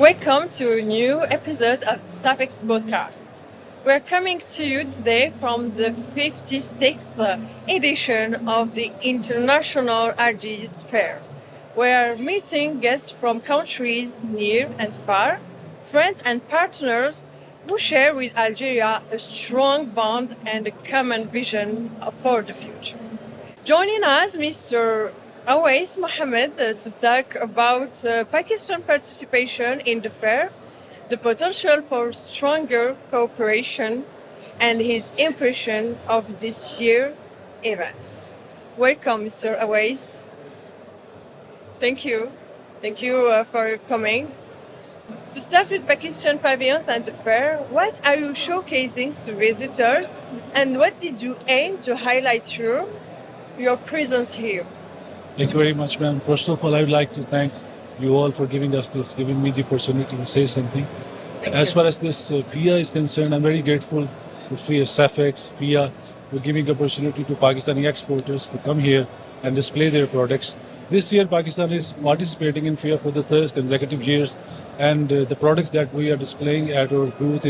Welcome to a new episode of the صافكس podcast. We're coming to you today from the 56th edition of the International Algiers Fair. We're meeting guests from countries near and far, friends and partners who share with Algeria a strong bond and a common vision for the future. Joining us, Mr. Awais Mohammed to talk about Pakistan participation in the fair, the potential for stronger cooperation, and his impression of this year's events. Welcome, Mr. Awais. Thank you. Thank you for coming. To start with Pakistan pavilions and the fair, what are you showcasing to visitors, and what did you aim to highlight through your presence here? Thank you very much, ma'am. First of all, I would like to thank you all for giving me the opportunity to say something. As far as this FIA is concerned, I'm very grateful to FIA, Safex, FIA, for giving opportunity to Pakistani exporters to come here and display their products. This year, Pakistan is participating in FIA for the third consecutive years, and the products that we are displaying at our booth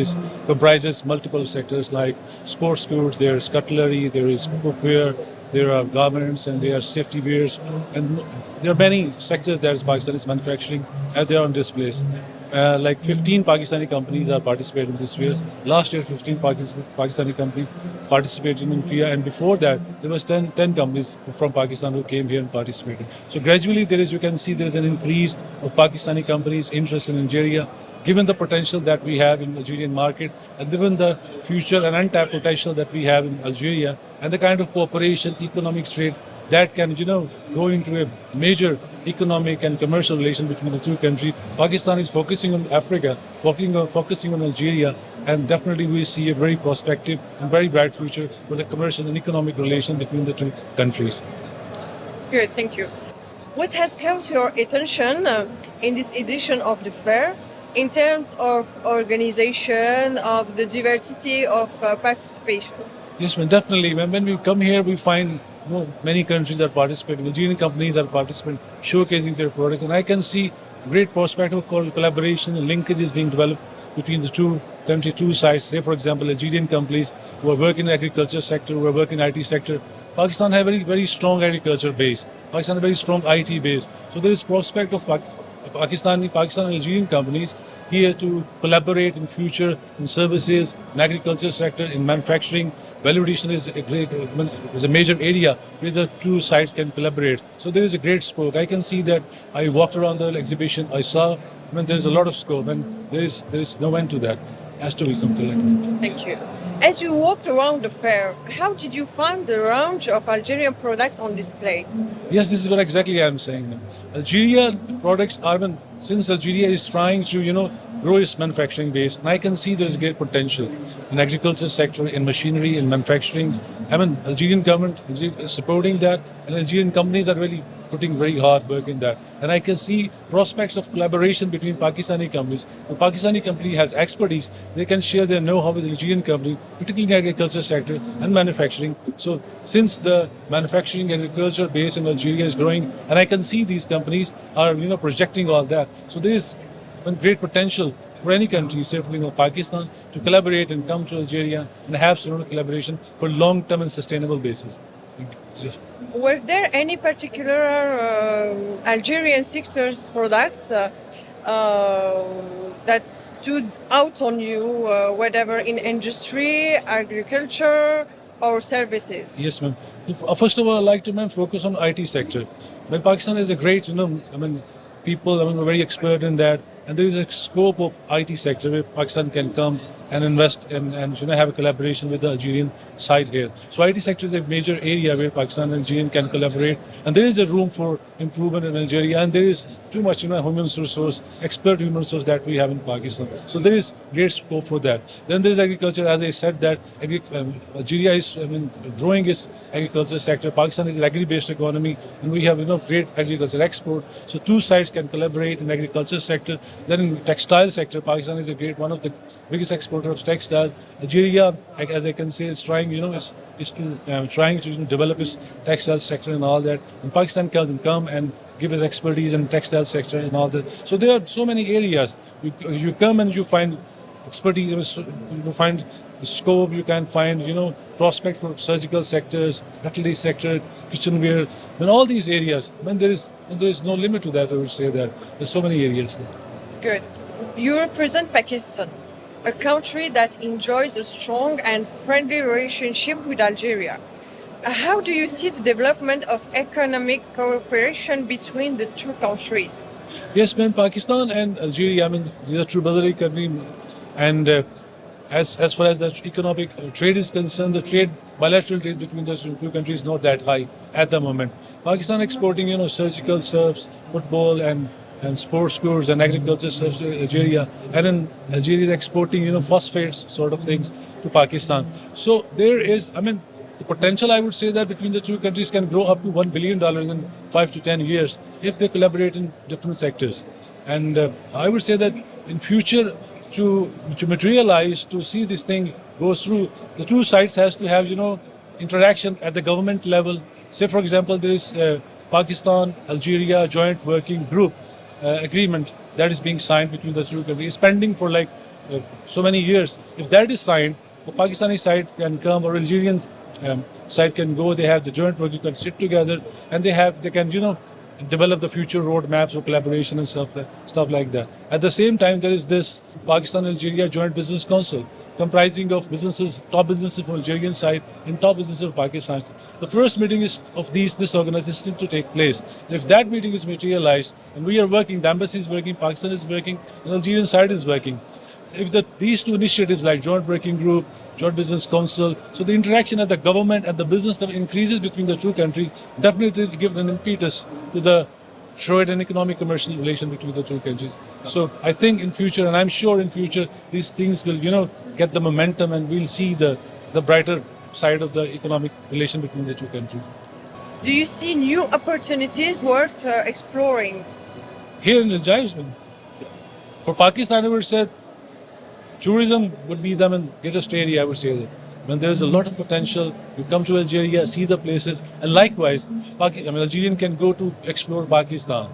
comprises multiple sectors like sports goods, there's cutlery, there is cookware, there are garments, and there are safety wears, and there are many sectors that Pakistan is manufacturing, and they are on displays. Like 15 Pakistani companies are participating this year. Last year, 15 Pakistani companies participated in FIA, and before that, there was 10 companies from Pakistan who came here and participated. So gradually, you can see there is an increase of Pakistani companies' interest in Algeria, given the potential that we have in the Algerian market, and given the future and untapped potential that we have in Algeria, and the kind of cooperation, economic trade that can, go into a major economic and commercial relation between the two countries. Pakistan is focusing on Africa, focusing on Algeria, and definitely we see a very prospective and very bright future for the commercial and economic relation between the two countries. Good, thank you. What has caught your attention in this edition of the fair in terms of organization, of the diversity of participation? Yes, man, definitely. When we come here, we find many countries are participating. Algerian companies are participating, showcasing their products, and I can see great prospect of collaboration and linkages being developed between the two countries, two sides. Say, for example, Algerian companies who are working in the agriculture sector, who are working in IT sector. Pakistan has a very, very strong agriculture base. Pakistan has a very strong IT base. So there is prospect of Pakistan and Algerian companies here to collaborate in future in services, in agriculture sector, in manufacturing. Value addition is a major area where the two sides can collaborate. So there is a great scope. I can see that. I walked around the exhibition. I saw there is a lot of scope, and there is no end to that. Has to be something like that. Thank you. As you walked around the fair, how did you find the range of Algerian products on display? Yes, this is what exactly I'm saying. Algeria products are, since Algeria is trying to, grow its manufacturing base, and I can see there's great potential in agriculture sector, in machinery, in manufacturing. Algerian government is supporting that, and Algerian companies are really putting very hard work in that. And I can see prospects of collaboration between Pakistani companies. The Pakistani company has expertise. They can share their know-how with the Algerian company, particularly in the agriculture sector and manufacturing. So since the manufacturing agriculture base in Algeria is growing, and I can see these companies are, projecting all that. So there is great potential for any country, say for Pakistan, to collaborate and come to Algeria and have collaboration for long-term and sustainable basis. Were there any particular Algerian sectors products that stood out on you, whether in industry, agriculture, or services? Yes, ma'am. First of all, I'd like to focus on IT sector. Pakistan is a great, people, are very expert in that, and there is a scope of IT sector where Pakistan can come and invest and have a collaboration with the Algerian side here. So IT sector is a major area where Pakistan and Algerian can collaborate, and there is a room for improvement in Algeria, and there is too much human resource, expert human resource that we have in Pakistan. So there is great scope for that. Then there is agriculture, as I said, that Algeria is growing its agriculture sector. Pakistan is an agri-based economy, and we have great agriculture export. So two sides can collaborate in agriculture sector. Then in textile sector, Pakistan is one of the biggest exporters exporter of textiles. Algeria, as I can say, is trying, is to trying to develop its textile sector and all that. And Pakistan can come and give its expertise in textile sector and all that. So there are so many areas. You come and you find expertise, you find scope, you can find, prospect for surgical sectors, cutlery sector, kitchenware, and all these areas. When there is no limit to that, I would say that there's so many areas. Good. You represent Pakistan, a country that enjoys a strong and friendly relationship with Algeria. How do you see the development of economic cooperation between the two countries? Yes, man, Pakistan and Algeria, these are true brotherly countries. And as far as the economic trade is concerned, the bilateral trade between the two countries is not that high at the moment. Pakistan exporting, surgical stuffs, football and sports goods and agriculture stuff to Algeria. And then Algeria is exporting, phosphates sort of things to Pakistan. So there is, the potential, I would say, that between the two countries can grow up to $1 billion in 5 to 10 years if they collaborate in different sectors. And I would say that in future, to materialize, to see this thing go through, the two sides has to have, interaction at the government level. Say, for example, there is Pakistan-Algeria joint working group agreement that is being signed between the two countries. It's pending for so many years. If that is signed, the Pakistani side can come or Algerian side can go. They have the joint work. You can sit together and they can develop the future roadmaps for collaboration and stuff like that. At the same time, there is this Pakistan-Algeria Joint Business Council comprising of top businesses from Algerian side and top businesses of Pakistan. The first meeting of this organization to take place. If that meeting is materialized and we are working, the embassy is working, Pakistan is working, and Algerian side is working. If these two initiatives like Joint Working Group, Joint Business Council, so the interaction at the government and the business level increases between the two countries, definitely will give an impetus to the trade and economic commercial relation between the two countries. So I think in future, and I'm sure in future, these things will, get the momentum and we'll see the brighter side of the economic relation between the two countries. Do you see new opportunities worth exploring? Here in Algiers, for Pakistan, I would say, tourism would be the greatest area, I would say that. When there is a lot of potential, you come to Algeria, see the places, and likewise, Algerian can go to explore Pakistan.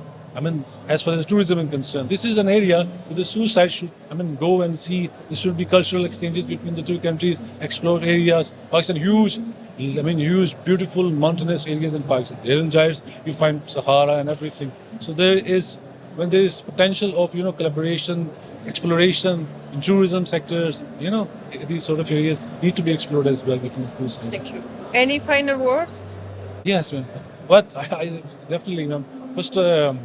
As far as tourism is concerned, this is an area where the two sides should, go and see. There should be cultural exchanges between the two countries, explore areas. Pakistan, huge, beautiful mountainous areas in Pakistan. Here in Algiers, you find Sahara and everything. So when there is potential of collaboration, exploration in tourism sectors, these sort of areas need to be explored as well between the two sides. Thank you. Any final words? Yes, ma'am. But I definitely, ma'am. First, I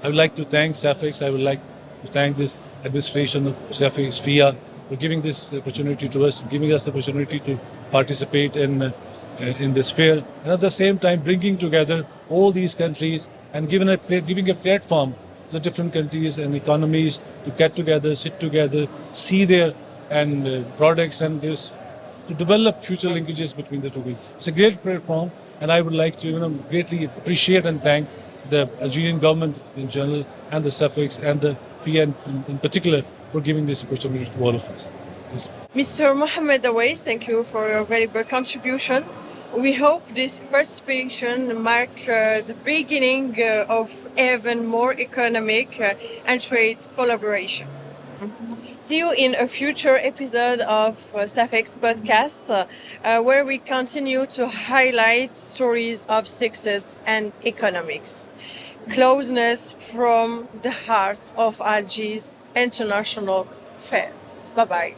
would like to thank Safex. I would like to thank this administration of Safex, FIA, for giving this opportunity to us, giving us the opportunity to participate in this fair, and at the same time bringing together all these countries and giving a platform to the different countries and economies to get together, sit together, see their products and to develop future linkages between the two countries. It's a great platform, and I would like to greatly appreciate and thank the Algerian government in general and the Safex and the FIA in particular for giving this opportunity to all of us. Yes. Mr. Mohammed Awais, thank you for your valuable contribution. We hope this participation marks the beginning of even more economic and trade collaboration. See you in a future episode of Safex Podcast, where we continue to highlight stories of success and economics. Closeness from the heart of Algiers International Fair. Bye-bye.